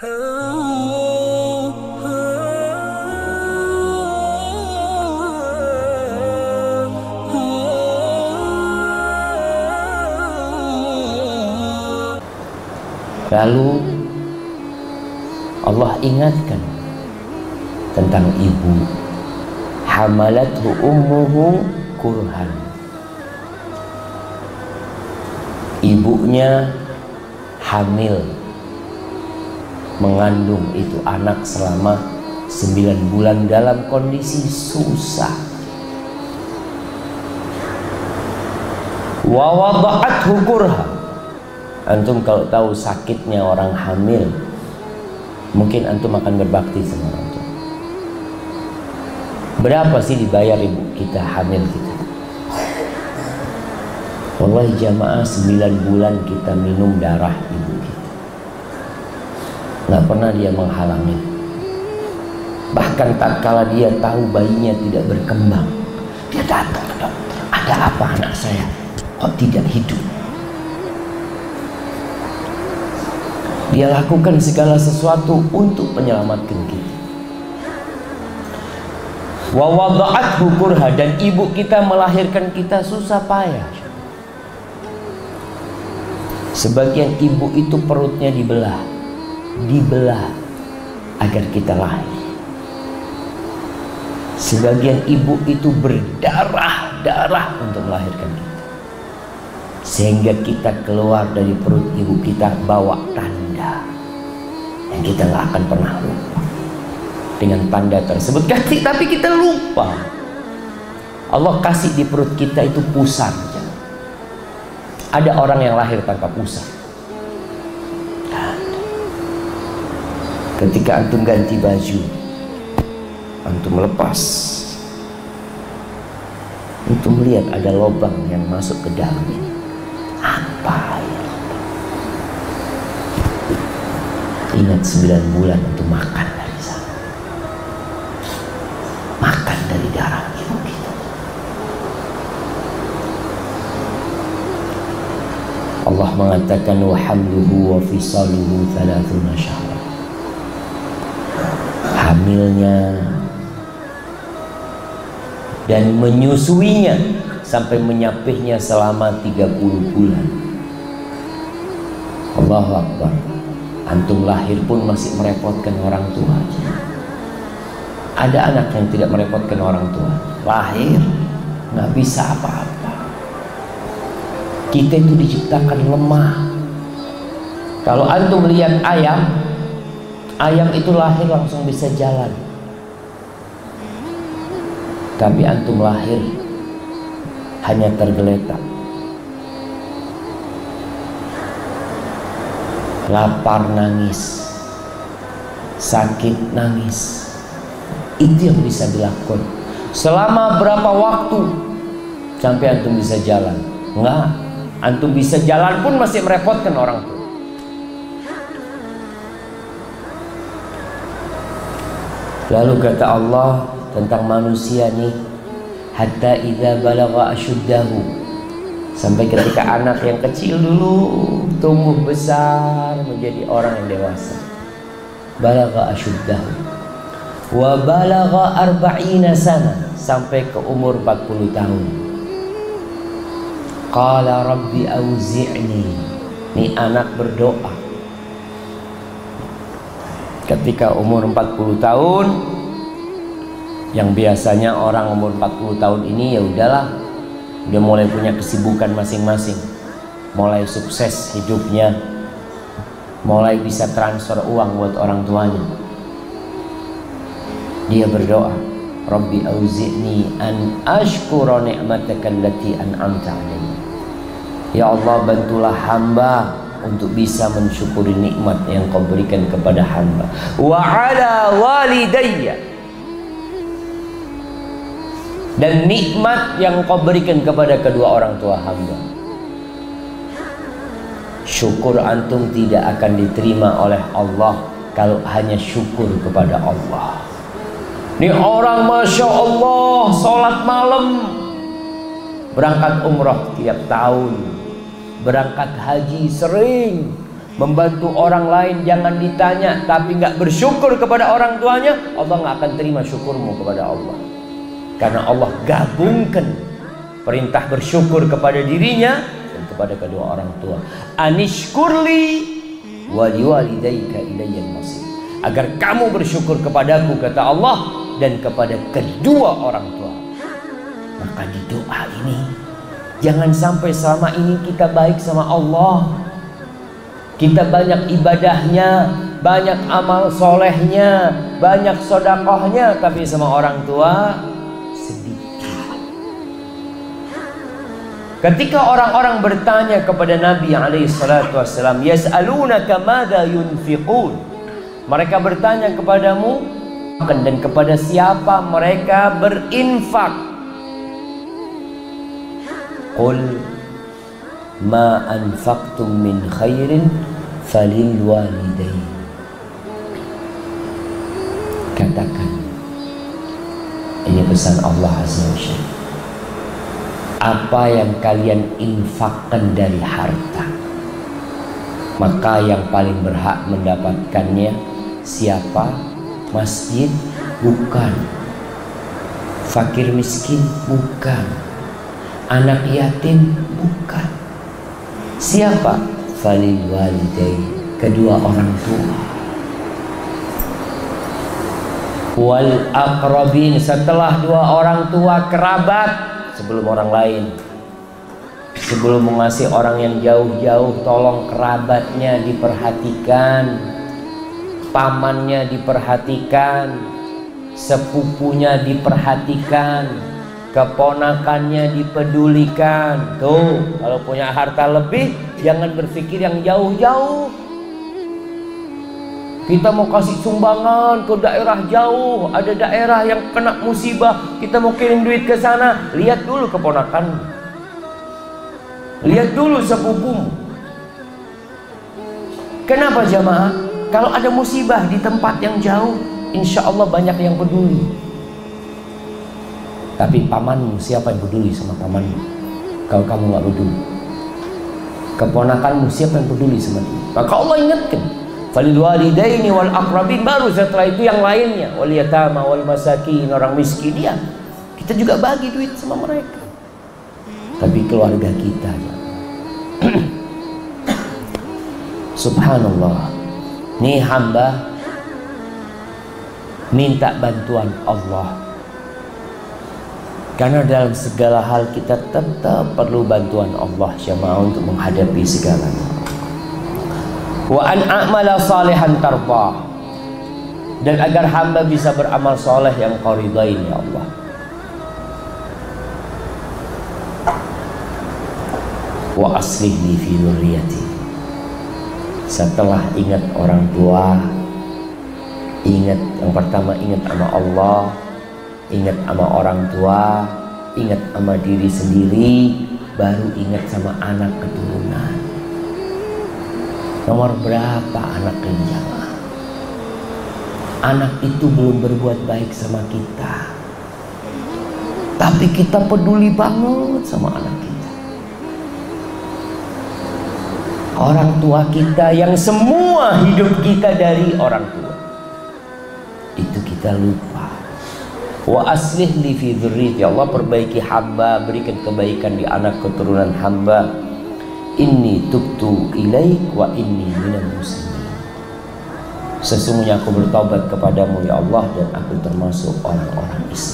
Lalu Allah ingatkan tentang ibu. Hamalathu ummuhu kurhan. Ibunya hamil, mengandung itu anak selama 9 bulan dalam kondisi susah. Wa wada'athu kurha. Antum kalau tahu sakitnya orang hamil, mungkin antum akan berbakti sama orang tua. Berapa sih dibayar ibu kita hamil kita? Wallahi jamaah, 9 bulan kita minum darah ibu kita. Nggak pernah dia menghalangi. Bahkan tatkala dia tahu bayinya tidak berkembang, dia datang ke dokter. Ada apa anak saya? Kok tidak hidup? Dia lakukan segala sesuatu untuk menyelamatkan kita. Wa wada'athu kurha, dan ibu kita melahirkan kita susah payah. Sebagian ibu itu perutnya dibelah agar kita lahir. Sebagian ibu itu berdarah-darah untuk melahirkan kita, sehingga kita keluar dari perut ibu kita bawa tanda yang kita nggak akan pernah lupa. Dengan tanda tersebut, tapi kita lupa. Allah kasih di perut kita itu pusar. Ada orang yang lahir tanpa pusar. Ketika antum ganti baju, antum melepas, antum melihat ada lubang yang masuk ke dalam ini. Apa ya? Ingat 9 bulan untuk makan dari sana, makan dari darah ibu kita. Allah mengatakan wa hamluhu wa fisaluhu 30 syahra. Hamilnya dan menyusuinya sampai menyapihnya selama 30 bulan. Allahu Akbar. Antum lahir pun masih merepotkan orang tua. Ada anak yang tidak merepotkan orang tua. Lahir nggak bisa apa-apa. Kita itu diciptakan lemah. Kalau antum lihat ayam itu lahir langsung bisa jalan. Tapi antum lahir hanya tergeletak. Lapar nangis, sakit nangis. Itu yang bisa dilakukan. Selama berapa waktu sampai antum bisa jalan? Enggak, antum bisa jalan pun masih merepotkan orang tua. Lalu kata Allah tentang manusia nih, hatta idza balagha asyuddahu, sampai ketika anak yang kecil dulu tumbuh besar menjadi orang yang dewasa. Balagha asyuddahu wa balagha 40 sana, sampai ke umur 40 tahun. Qala rabbi auzi'ni, ini anak berdoa ketika umur 40 tahun. Yang biasanya orang umur 40 tahun ini ya udahlah, dia mulai punya kesibukan masing-masing, mulai sukses hidupnya, mulai bisa transfer uang buat orang tuanya. Dia berdoa, Rabbi auzi'ni an ashkura ni'mataka allati an'amta 'alayya. Ya Allah, bantulah hamba untuk bisa mensyukuri nikmat yang Kau berikan kepada hamba. Wa 'ala walidayya, dan nikmat yang Kau berikan kepada kedua orang tua hamba. Syukur antum tidak akan diterima oleh Allah kalau hanya syukur kepada Allah. Ini orang Masya Allah sholat malam, berangkat umrah tiap tahun, berangkat haji sering, membantu orang lain jangan ditanya, tapi nggak bersyukur kepada orang tuanya, Allah nggak akan terima syukurmu kepada Allah. Karena Allah gabungkan perintah bersyukur kepada dirinya dan kepada kedua orang tua. Anishkurli wa liwalidayka ilayyal masir. Agar kamu bersyukur kepadaku, kata Allah, dan kepada kedua orang tua. Maka di doa ini jangan sampai selama ini kita baik sama Allah, kita banyak ibadahnya, banyak amal solehnya, banyak sodakohnya, tapi sama orang tua sedikit. Ketika orang-orang bertanya kepada Nabi SAW, yas'alunaka madza yunfiqun, mereka bertanya kepadamu dan kepada siapa mereka berinfak. Qul ma anfaqtum min khairin falil walidain. Katakan, ini pesan Allah Azza wa Jalla, apa yang kalian infakkan dari harta, maka yang paling berhak mendapatkannya siapa? Masjid? Bukan. Fakir miskin? Bukan. Anak yatim? Bukan. Siapa? Falil walidain, kedua orang tua. Wal aqrabin, setelah dua orang tua, kerabat, sebelum orang lain. Sebelum mengasihi orang yang jauh-jauh, tolong kerabatnya diperhatikan, pamannya diperhatikan, sepupunya diperhatikan, keponakannya dipedulikan. Tuh, kalau punya harta lebih, jangan berpikir yang jauh-jauh. Kita mau kasih sumbangan ke daerah jauh, ada daerah yang kena musibah, kita mau kirim duit ke sana, lihat dulu keponakan, lihat dulu sepupumu. Kenapa jamaah? Kalau ada musibah di tempat yang jauh, insya Allah banyak yang peduli. Tapi pamanmu, siapa yang peduli sama pamanmu? Kalau kamu nggak peduli. Keponakanmu, siapa yang peduli sama dia? Maka Allah ingatkan, falil walidaini wal aqrabin, baru setelah itu yang lainnya, wal yatama wal masakin, orang miskin. Ya, kita juga bagi duit sama mereka. Tapi keluarga kita, subhanallah, nih hamba minta bantuan Allah. Karena dalam segala hal kita tetap perlu bantuan Allah jemaah untuk menghadapi segalanya. Wa an a'mala salihan tarda, dan agar hamba bisa beramal soleh yang kau ridai ya Allah. Wa aslih li fi dzurriyyati, setelah ingat orang tua, ingat yang pertama, ingat sama Allah, ingat sama orang tua, ingat sama diri sendiri, baru ingat sama anak keturunan. Nomor berapa anak jamaah? Anak itu belum berbuat baik sama kita, tapi kita peduli banget sama anak kita. Orang tua kita yang semua hidup kita dari orang tua, itu kita lupa. Wa aslih li fi dzurriyyati, Allah perbaiki hamba, berikan kebaikan di anak keturunan hamba. Inni tubtu ilaik wa inni minal muslimin, sesungguhnya aku bertobat kepadamu ya Allah, dan aku termasuk orang-orang Islam.